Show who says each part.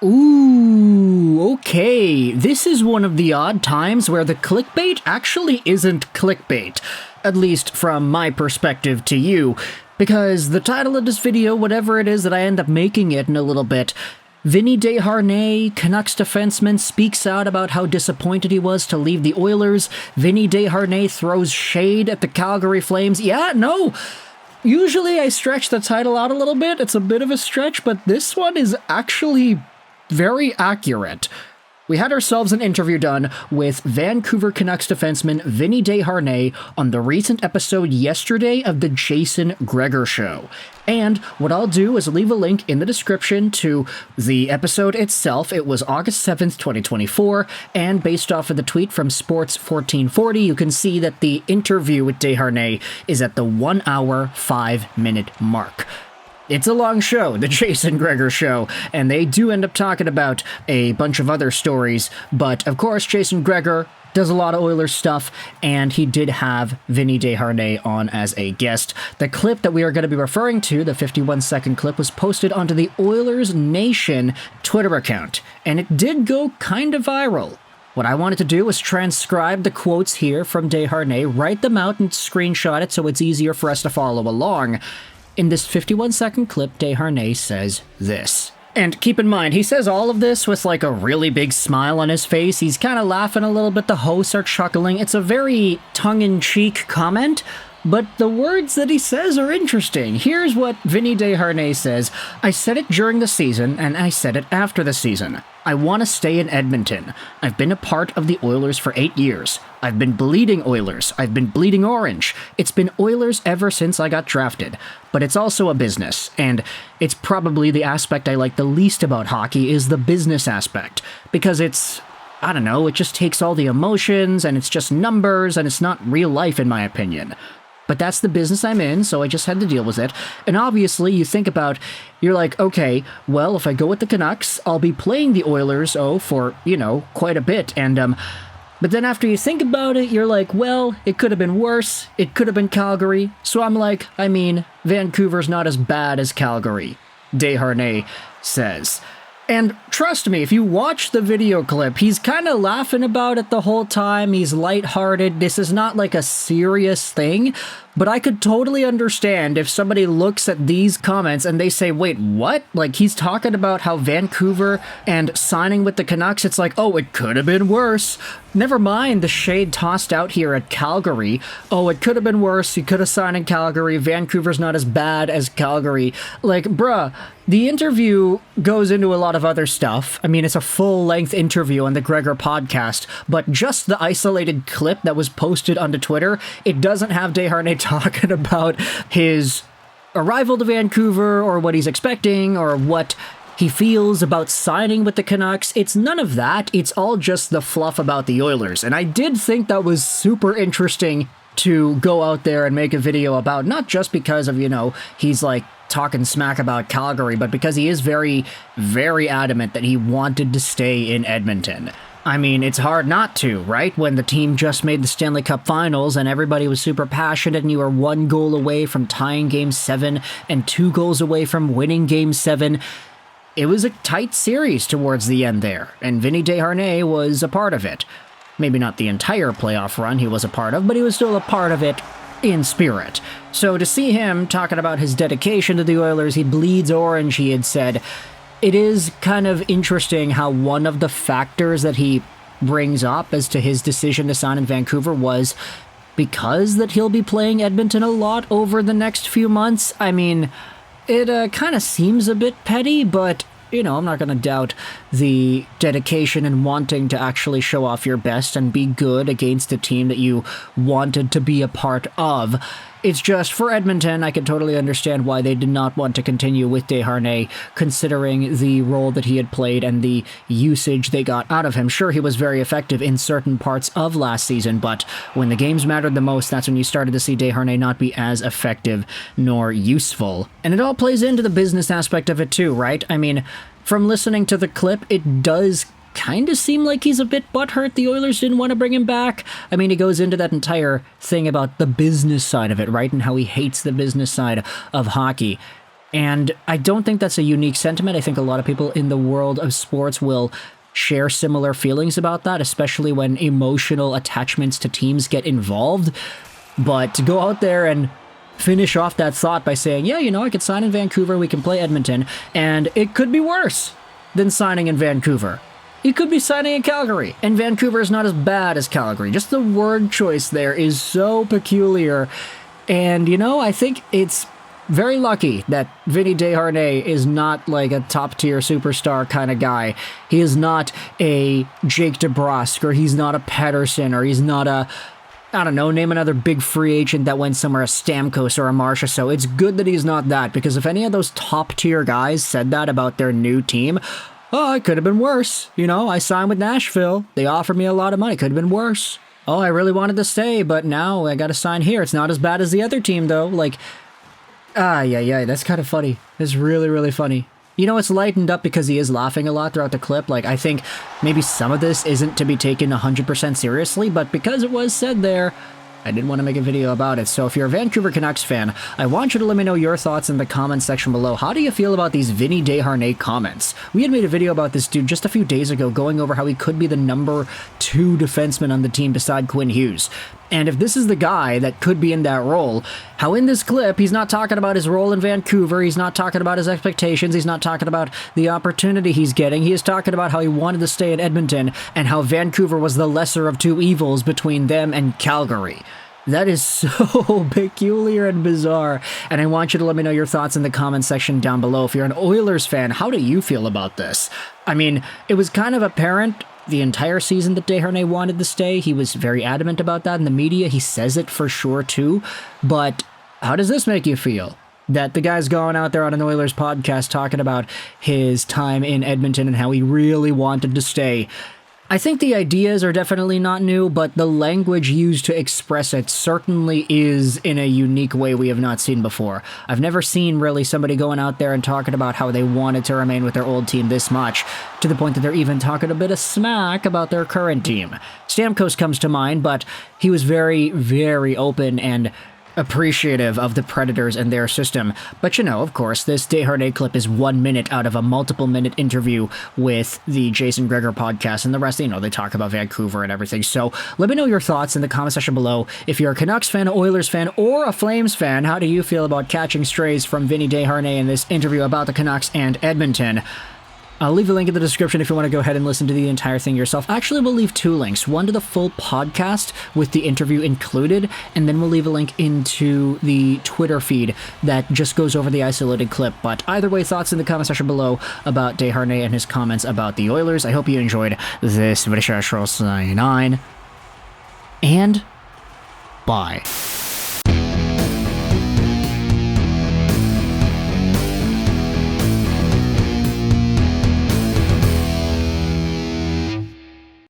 Speaker 1: Ooh, okay. This is one of the odd times where the clickbait actually isn't clickbait, at least from my perspective to you, because the title of this video, whatever it is that I end up making it in a little bit, Vinny Desharnais, Canucks defenseman, speaks out about how disappointed he was to leave the Oilers. Vinny Desharnais throws shade at the Calgary Flames. Yeah, no. Usually I stretch the title out a little bit. It's a bit of a stretch, but this one is actually very accurate. We had ourselves an interview done with Vancouver Canucks defenseman Vinny Desharnais on the recent episode yesterday of the Jason Gregor Show. And what I'll do is leave a link in the description to the episode itself. It was August 7th, 2024, and based off of the tweet from Sports 1440, you can see that the interview with Desharnais is at the 1 hour, 5 minute mark. It's a long show, the Jason Gregor Show, and they do end up talking about a bunch of other stories, but of course Jason Gregor does a lot of Oilers stuff, and he did have Vinny Desharnais on as a guest. The clip that we are going to be referring to, the 51-second clip, was posted onto the Oilers Nation Twitter account, and it did go kind of viral. What I wanted to do was transcribe the quotes here from Desharnais, write them out and screenshot it so it's easier for us to follow along. In this 51-second clip, Desharnais says this. And keep in mind, he says all of this with like a really big smile on his face. He's kind of laughing a little bit. The hosts are chuckling. It's a very tongue-in-cheek comment, but the words that he says are interesting. Here's what Vinny Desharnais says. I said it during the season, and I said it after the season. I want to stay in Edmonton. I've been a part of the Oilers for 8 years. I've been bleeding Oilers. I've been bleeding orange. It's been Oilers ever since I got drafted. But it's also a business, and it's probably the aspect I like the least about hockey is the business aspect. Because it's, I don't know, it just takes all the emotions, and it's just numbers, and it's not real life in my opinion. But that's the business I'm in, so I just had to deal with it. And obviously, you think about, you're like, okay, well, if I go with the Canucks, I'll be playing the Oilers, for, quite a bit. And, but then after you think about it, you're like, well, it could have been worse. It could have been Calgary. So I'm like, Vancouver's not as bad as Calgary, Desharnais says. And trust me, if you watch the video clip, he's kind of laughing about it the whole time. He's lighthearted. This is not like a serious thing, but I could totally understand if somebody looks at these comments and they say, wait, what? Like, he's talking about how Vancouver and signing with the Canucks, it's like, oh, it could have been worse. Never mind the shade tossed out here at Calgary. Oh, it could have been worse. He could have signed in Calgary. Vancouver's not as bad as Calgary. Like, bruh, the interview goes into a lot of other stuff. It's a full-length interview on the Gregor podcast, but just the isolated clip that was posted onto Twitter, it doesn't have Desharnais talking about his arrival to Vancouver or what he's expecting or what he feels about signing with the Canucks. It's none of that. It's all just the fluff about the Oilers. And I did think that was super interesting to go out there and make a video about, not just because of, he's like talking smack about Calgary, but because he is very, very adamant that he wanted to stay in Edmonton. It's hard not to, right? When the team just made the Stanley Cup Finals and everybody was super passionate and you were 1 goal away from tying Game 7 and 2 goals away from winning Game 7. It was a tight series towards the end there, and Vinny Desharnais was a part of it. Maybe not the entire playoff run he was a part of, but he was still a part of it in spirit. So to see him talking about his dedication to the Oilers, he bleeds orange, he had said, it is kind of interesting how one of the factors that he brings up as to his decision to sign in Vancouver was because that he'll be playing Edmonton a lot over the next few months. It kind of seems a bit petty, but, I'm not going to doubt the dedication and wanting to actually show off your best and be good against a team that you wanted to be a part of. It's just, for Edmonton, I can totally understand why they did not want to continue with Desharnais, considering the role that he had played and the usage they got out of him. Sure, he was very effective in certain parts of last season, but when the games mattered the most, that's when you started to see Desharnais not be as effective nor useful. And it all plays into the business aspect of it too, right? From listening to the clip, it does kind of seem like he's a bit butthurt the Oilers didn't want to bring him back. He goes into that entire thing about the business side of it, right? And how he hates the business side of hockey. And I don't think that's a unique sentiment. I think a lot of people in the world of sports will share similar feelings about that, especially when emotional attachments to teams get involved. But to go out there and finish off that thought by saying, yeah, I could sign in Vancouver, we can play Edmonton, and it could be worse than signing in Vancouver. You could be signing in Calgary, and Vancouver is not as bad as Calgary. Just the word choice there is so peculiar. And, I think it's very lucky that Vinny Desharnais is not like a top-tier superstar kind of guy. He is not a Jake DeBrusk, or he's not a Pettersson, or he's not a, I don't know, name another big free agent that went somewhere, a Stamkos or a Marchessault. So it's good that he's not that, because if any of those top-tier guys said that about their new team, oh, it could have been worse. I signed with Nashville. They offered me a lot of money. Could have been worse. Oh, I really wanted to stay, but now I got to sign here. It's not as bad as the other team, though. That's kind of funny. It's really, really funny. It's lightened up because he is laughing a lot throughout the clip. I think maybe some of this isn't to be taken 100% seriously, but because it was said there, I did want to make a video about it. So if you're a Vancouver Canucks fan, I want you to let me know your thoughts in the comments section below. How do you feel about these Vinny Desharnais comments? We had made a video about this dude just a few days ago, going over how he could be the number 2 defenseman on the team beside Quinn Hughes. And if this is the guy that could be in that role, how in this clip, he's not talking about his role in Vancouver, he's not talking about his expectations, he's not talking about the opportunity he's getting, he is talking about how he wanted to stay in Edmonton, and how Vancouver was the lesser of 2 evils between them and Calgary. That is so peculiar and bizarre, and I want you to let me know your thoughts in the comments section down below. If you're an Oilers fan, how do you feel about this? I mean, it was kind of apparent the entire season that Desharnais wanted to stay. He was very adamant about that in the media. He says it for sure too. But how does this make you feel? That the guy's going out there on an Oilers podcast talking about his time in Edmonton and how he really wanted to stay. I think the ideas are definitely not new, but the language used to express it certainly is in a unique way we have not seen before. I've never seen really somebody going out there and talking about how they wanted to remain with their old team this much, to the point that they're even talking a bit of smack about their current team. Stamkos comes to mind, but he was very, very open and appreciative of the Predators and their system. But of course, this Desharnais clip is 1 minute out of a multiple-minute interview with the Jason Gregor podcast, and the rest, they talk about Vancouver and everything. So let me know your thoughts in the comment section below. If you're a Canucks fan, Oilers fan, or a Flames fan, how do you feel about catching strays from Vinny Desharnais in this interview about the Canucks and Edmonton? I'll leave a link in the description if you want to go ahead and listen to the entire thing yourself. Actually, we'll leave 2 links. One to the full podcast with the interview included, and then we'll leave a link into the Twitter feed that just goes over the isolated clip. But either way, thoughts in the comment section below about Desharnais and his comments about the Oilers. I hope you enjoyed this video. 9 and bye.